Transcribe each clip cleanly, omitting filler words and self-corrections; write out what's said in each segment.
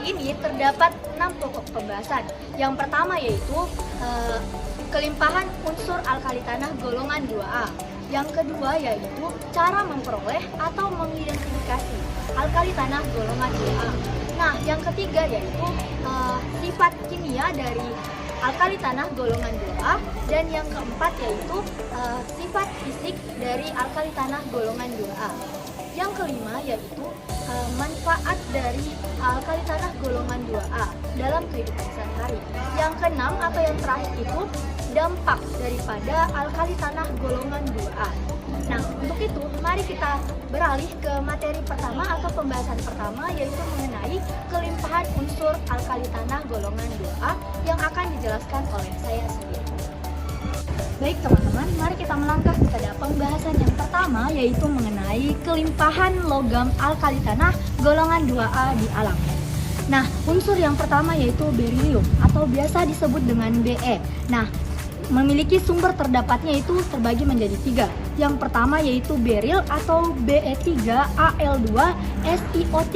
ini terdapat 6 pokok pembahasan. Yang pertama yaitu kelimpahan unsur alkali tanah golongan 2A. Yang kedua yaitu cara memperoleh atau mengidentifikasi alkali tanah golongan 2A. Nah, yang ketiga yaitu sifat kimia dari alkali tanah golongan 2A, dan yang keempat yaitu sifat fisik dari alkali tanah golongan 2A. Yang kelima yaitu manfaat dari alkali tanah golongan 2A dalam kehidupan sehari-hari. Yang keenam atau yang terakhir itu dampak daripada alkali tanah golongan 2A. Nah, untuk itu mari kita beralih ke materi pertama atau pembahasan pertama, yaitu mengenai kelimpahan unsur alkali tanah golongan 2A yang akan dijelaskan oleh saya sendiri. Baik teman-teman, mari kita melangkah kepada pembahasan yang pertama, yaitu mengenai kelimpahan logam alkali tanah golongan 2A di alam. Nah, unsur yang pertama yaitu berilium atau biasa disebut dengan Be. Nah, memiliki sumber terdapatnya itu terbagi menjadi 3. Yang pertama yaitu beril atau Be3Al2 SiO3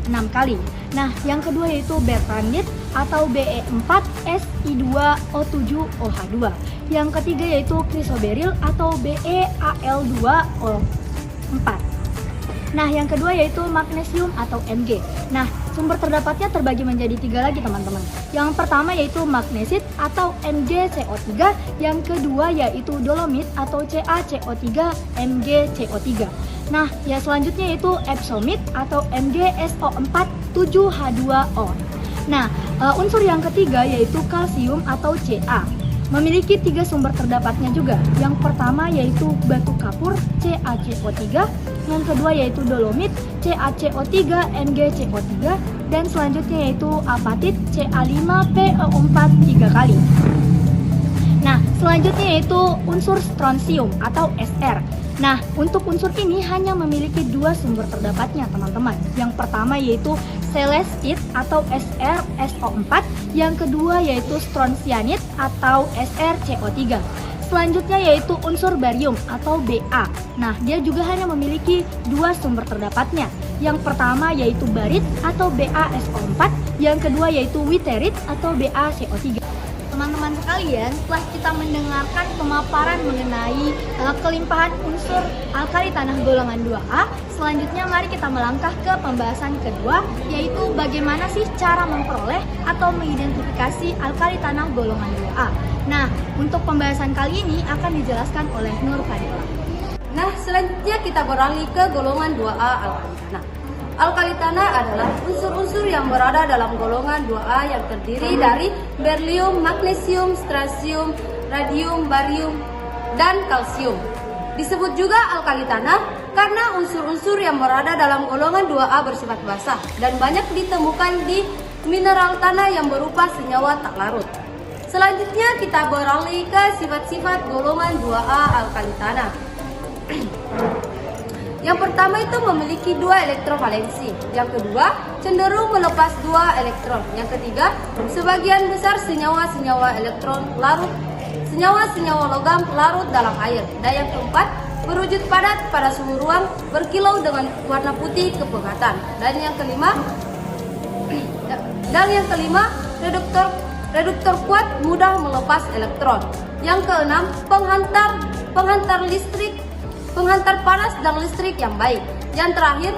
6 kali. Nah, yang kedua yaitu bertandit atau Be4Si2O7OH2. Yang ketiga yaitu krisoberil atau BeAl2O4. Nah, yang kedua yaitu magnesium atau Mg. Nah, sumber terdapatnya terbagi menjadi 3 lagi teman-teman. Yang pertama yaitu magnesit atau MgCO3, yang kedua yaitu dolomit atau CaCO3 MgCO3. Nah, yang selanjutnya yaitu epsomit atau MgSO4 7H2O. Nah, unsur yang ketiga yaitu kalsium atau Ca. Memiliki 3 sumber terdapatnya juga. Yang pertama yaitu batu kapur CaCO3, yang kedua yaitu dolomit CaCO3 MgCO3, dan selanjutnya yaitu apatit Ca5PO4 3 kali. Nah, selanjutnya yaitu unsur strontium atau Sr. Nah, untuk unsur ini hanya memiliki 2 sumber terdapatnya teman-teman. Yang pertama yaitu selestit atau SrSO4, yang kedua yaitu strontianit atau SrCO3. Selanjutnya yaitu unsur barium atau Ba. Nah, dia juga hanya memiliki 2 sumber terdapatnya. Yang pertama yaitu barit atau BaSO4, yang kedua yaitu witerit atau BaCO3. Teman-teman sekalian, setelah kita mendengarkan pemaparan mengenai kelimpahan unsur alkali tanah golongan 2A, selanjutnya mari kita melangkah ke pembahasan kedua, yaitu bagaimana sih cara memperoleh atau mengidentifikasi alkali tanah golongan 2A. Nah, untuk pembahasan kali ini akan dijelaskan oleh Nur Fadila. Nah, selanjutnya kita beralih ke golongan 2A alkali tanah. Alkali tanah adalah unsur-unsur yang berada dalam golongan 2A yang terdiri dari berlium, magnesium, strontium, radium, barium, dan kalsium. Disebut juga alkali tanah karena unsur-unsur yang berada dalam golongan 2A bersifat basah dan banyak ditemukan di mineral tanah yang berupa senyawa tak larut. Selanjutnya kita beralih ke sifat-sifat golongan 2A alkali tanah. Yang pertama itu memiliki 2 elektrovalensi. Yang kedua, cenderung melepas 2 elektron. Yang ketiga, sebagian besar senyawa-senyawa elektron larut, senyawa-senyawa logam larut dalam air. Dan yang keempat, berwujud padat pada suhu ruang, berkilau dengan warna putih kepekatan. Dan yang kelima, reduktor kuat, mudah melepas elektron. Yang keenam, penghantar panas dan listrik yang baik. Yang terakhir,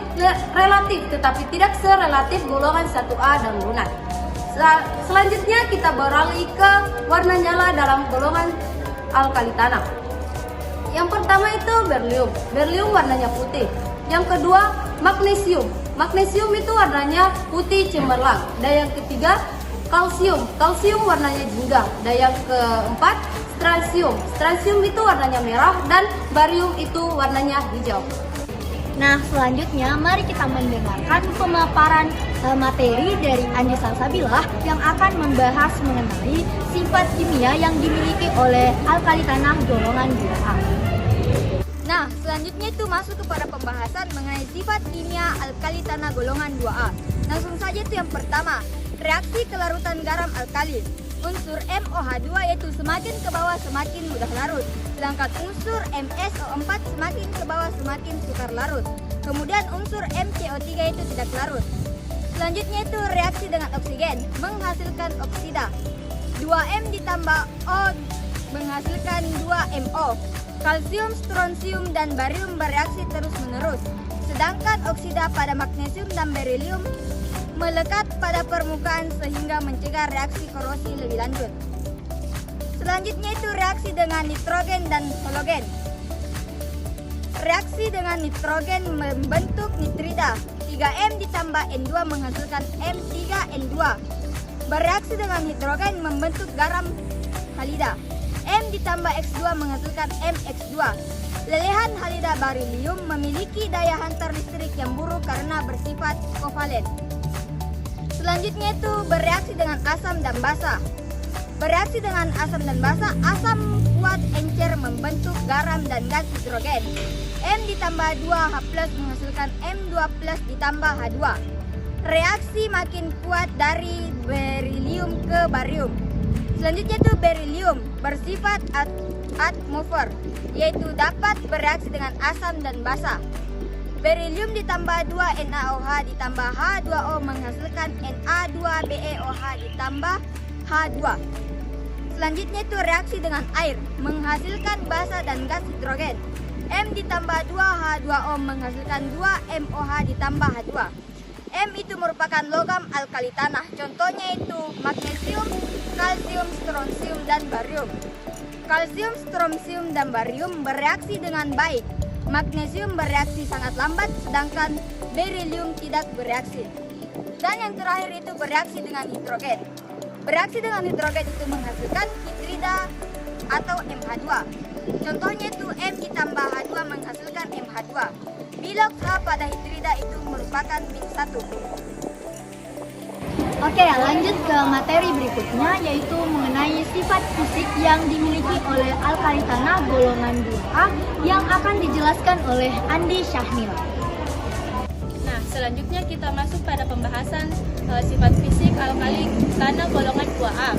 relatif tetapi tidak serelatif golongan 1A dan lunak. Selanjutnya kita beralih ke warna nyala dalam golongan alkali tanah. Yang pertama itu berlium. Berlium warnanya putih. Yang kedua, magnesium. Magnesium itu warnanya putih cemerlang. Dan yang ketiga, kalsium. Kalsium warnanya jingga. Dan yang keempat, strontium. Strontium itu warnanya merah dan barium itu warnanya hijau. Nah, selanjutnya mari kita mendengarkan pemaparan materi dari Andi Salsabilah yang akan membahas mengenai sifat kimia yang dimiliki oleh alkali tanah golongan 2A. Nah, selanjutnya itu masuk kepada pembahasan mengenai sifat kimia alkali tanah golongan 2A. Langsung saja itu yang pertama, reaksi kelarutan garam alkali. Unsur MOH2 yaitu semakin ke bawah semakin mudah larut, sedangkan unsur MSO4 semakin ke bawah semakin sukar larut. Kemudian unsur MCO3 itu tidak larut. Selanjutnya itu reaksi dengan oksigen menghasilkan oksida. 2M ditambah O menghasilkan 2MO. Kalsium, strontium, dan barium bereaksi terus-menerus. Sedangkan oksida pada magnesium dan berilium melekat pada permukaan sehingga mencegah reaksi korosi lebih lanjut. Selanjutnya itu reaksi dengan nitrogen dan halogen. Reaksi dengan nitrogen membentuk nitrida. 3M ditambah N2 menghasilkan M3N2. Bereaksi dengan hidrogen membentuk garam halida. M ditambah X2 menghasilkan MX2. Lelehan halida berilium memiliki daya hantar listrik yang buruk karena bersifat kovalen. Selanjutnya itu bereaksi dengan asam dan basa. Bereaksi dengan asam dan basa, asam kuat encer membentuk garam dan gas hidrogen. M ditambah 2H+ menghasilkan M2+ ditambah H2. Reaksi makin kuat dari berilium ke barium. Selanjutnya itu berilium bersifat atmosfer, yaitu dapat bereaksi dengan asam dan basa. Berilium ditambah 2NaOH ditambah H2O menghasilkan Na2BeOH ditambah H2. Selanjutnya itu reaksi dengan air menghasilkan basa dan gas hidrogen. M ditambah 2H2O menghasilkan 2MOH ditambah H2. M itu merupakan logam alkali tanah. Contohnya itu magnesium, kalsium, strontium, dan barium. Kalsium, strontium, dan barium bereaksi dengan baik. Magnesium bereaksi sangat lambat, sedangkan berilium tidak bereaksi. Dan yang terakhir itu bereaksi dengan hidrogen. Bereaksi dengan hidrogen itu menghasilkan hidrida atau MH2. Contohnya itu M ditambah H2 menghasilkan MH2. Bilox H pada hidrida itu merupakan -1. Oke, lanjut ke materi berikutnya, yaitu mengenai sifat fisik yang dimiliki oleh alkali tanah golongan 2A yang akan dijelaskan oleh Andi Syahnil. Nah, selanjutnya kita masuk pada pembahasan sifat fisik alkali tanah golongan 2A.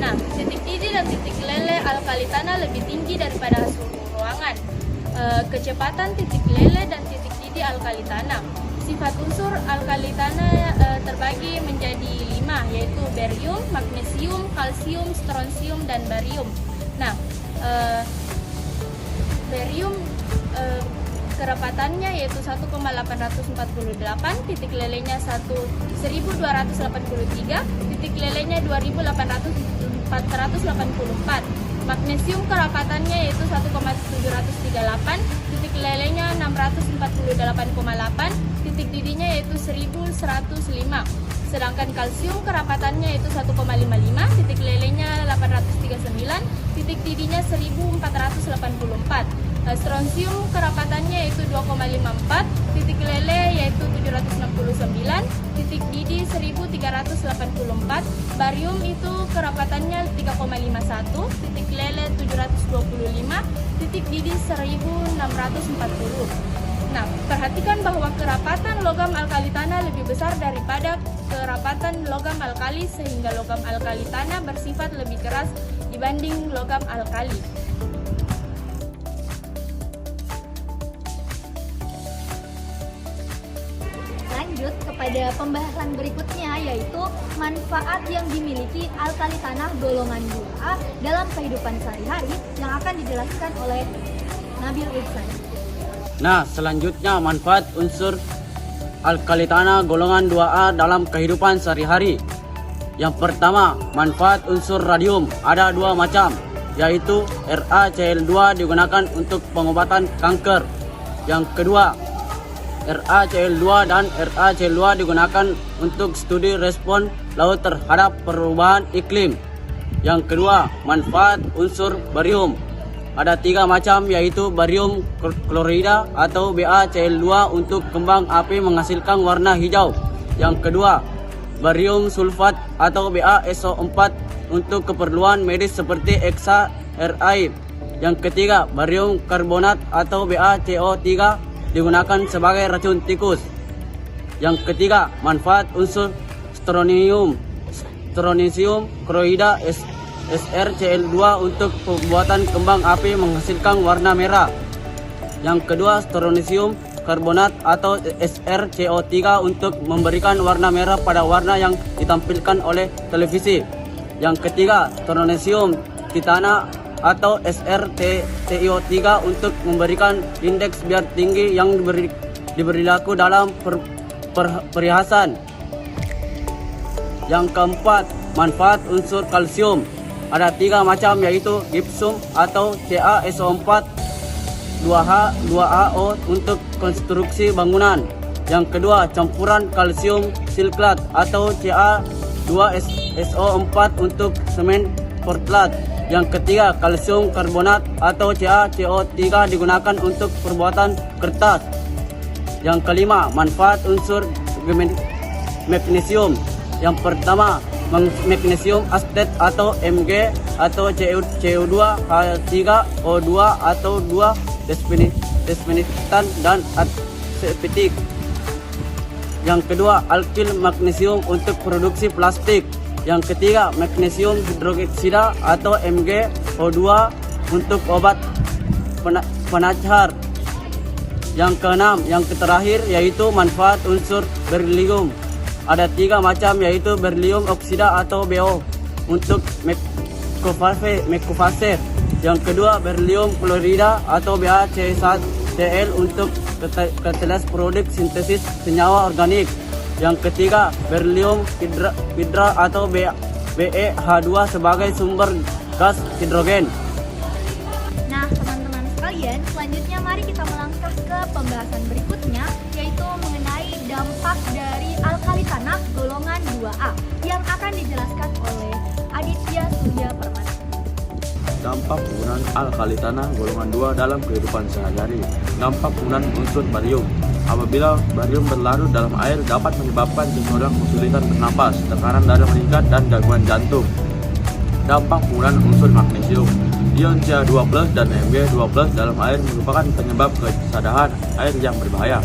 Nah, titik didih dan titik lele alkali tanah lebih tinggi daripada suhu ruangan. Kecepatan titik lele dan titik didih alkali tanah. Sifat unsur alkali tanah terbagi menjadi 5, yaitu barium, magnesium, kalsium, strontium, dan barium. Nah, barium kerapatannya yaitu 1,848, titik lelenya 1283, titik lelenya 2884. Magnesium kerapatannya yaitu 1,738, titik lelenya 648,8, titik didihnya yaitu 1105. Sedangkan kalsium kerapatannya yaitu 1,55, titik lelenya 839, titik didihnya 1484. Strontium kerapatannya yaitu 2,54, titik lele yaitu 769, titik didih 1384. Barium itu kerapatannya 3,51, titik lele 725, titik didih 1640. Nah, perhatikan bahwa kerapatan logam alkali tanah lebih besar daripada kerapatan logam alkali, sehingga logam alkali tanah bersifat lebih keras dibanding logam alkali. Lanjut kepada pembahasan berikutnya, yaitu manfaat yang dimiliki alkali tanah golongan 2A dalam kehidupan sehari-hari yang akan dijelaskan oleh Nabil Ihsan. Nah, selanjutnya manfaat unsur alkali tanah golongan 2A dalam kehidupan sehari-hari. Yang pertama, manfaat unsur radium ada 2 macam, yaitu RaCl2 digunakan untuk pengobatan kanker. Yang kedua, RaCl2 dan RaCl2 digunakan untuk studi respon laut terhadap perubahan iklim. Yang kedua, manfaat unsur barium ada 3 macam, yaitu barium klorida atau BaCl2 untuk kembang api menghasilkan warna hijau. Yang kedua, barium sulfat atau BaSO4 untuk keperluan medis seperti eksa RI. Yang ketiga, barium karbonat atau BaCO3 digunakan sebagai racun tikus. Yang ketiga, manfaat unsur strontium klorida SrCl2 untuk pembuatan kembang api menghasilkan warna merah. Yang kedua, strontium karbonat atau SrCO3 untuk memberikan warna merah pada warna yang ditampilkan oleh televisi. Yang ketiga, strontium titana atau SrTiO3 untuk memberikan indeks biar tinggi yang diberi laku dalam perhiasan. Yang keempat, manfaat unsur kalsium. Ada 3 macam, yaitu gypsum atau CaSO4 2H 2AO untuk konstruksi bangunan. Yang kedua, campuran kalsium silklat atau Ca2SO4 untuk semen Portland. Yang ketiga, kalsium karbonat atau CaCO3 digunakan untuk pembuatan kertas. Yang kelima, manfaat unsur magnesium. Yang pertama, magnesium asetat atau Mg atau CO2 H3O2 atau 2 desinfektan dan aseptik. Yang kedua, alkil magnesium untuk produksi plastik. Yang ketiga, magnesium hidroksida atau MgO2 untuk obat penahar. Yang keenam, yang terakhir, yaitu manfaat unsur berlium. Ada 3 macam, yaitu berlium oksida atau BO untuk makrofaser. Yang kedua, berlium klorida atau BaC1Cl untuk katalis produk sintesis senyawa organik. Yang ketiga, berlium hidra atau BeH2 sebagai sumber gas hidrogen. Nah, teman-teman sekalian, selanjutnya mari kita melangkah ke pembahasan berikutnya, yaitu mengenai dampak dari alkali tanah golongan 2A yang akan dijelaskan oleh Aditya Surya Permana. Dampak penggunaan alkali tanah golongan 2 dalam kehidupan sehari-hari. Dampak penggunaan unsur barium. Apabila barium berlarut dalam air dapat menyebabkan seseorang kesulitan bernapas, tekanan darah meningkat, dan gangguan jantung. Dampak penggunaan unsur magnesium. Ion Ca2+ dan Mg2+ dalam air merupakan penyebab kesadahan air yang berbahaya.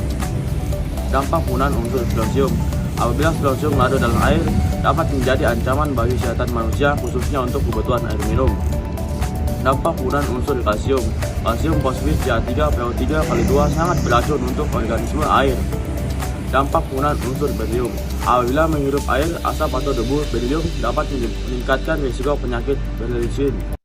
Dampak penggunaan unsur strontium. Apabila strontium larut dalam air, dapat menjadi ancaman bagi kesehatan manusia, khususnya untuk kebutuhan air minum. Dampak penggunaan unsur kalsium. Kalsium fosfat Ca3PO3 kali 2 sangat beracun untuk organisme air. Dampak penggunaan unsur berium. Apabila menghirup air, asap atau debu berium dapat meningkatkan risiko penyakit berlisin.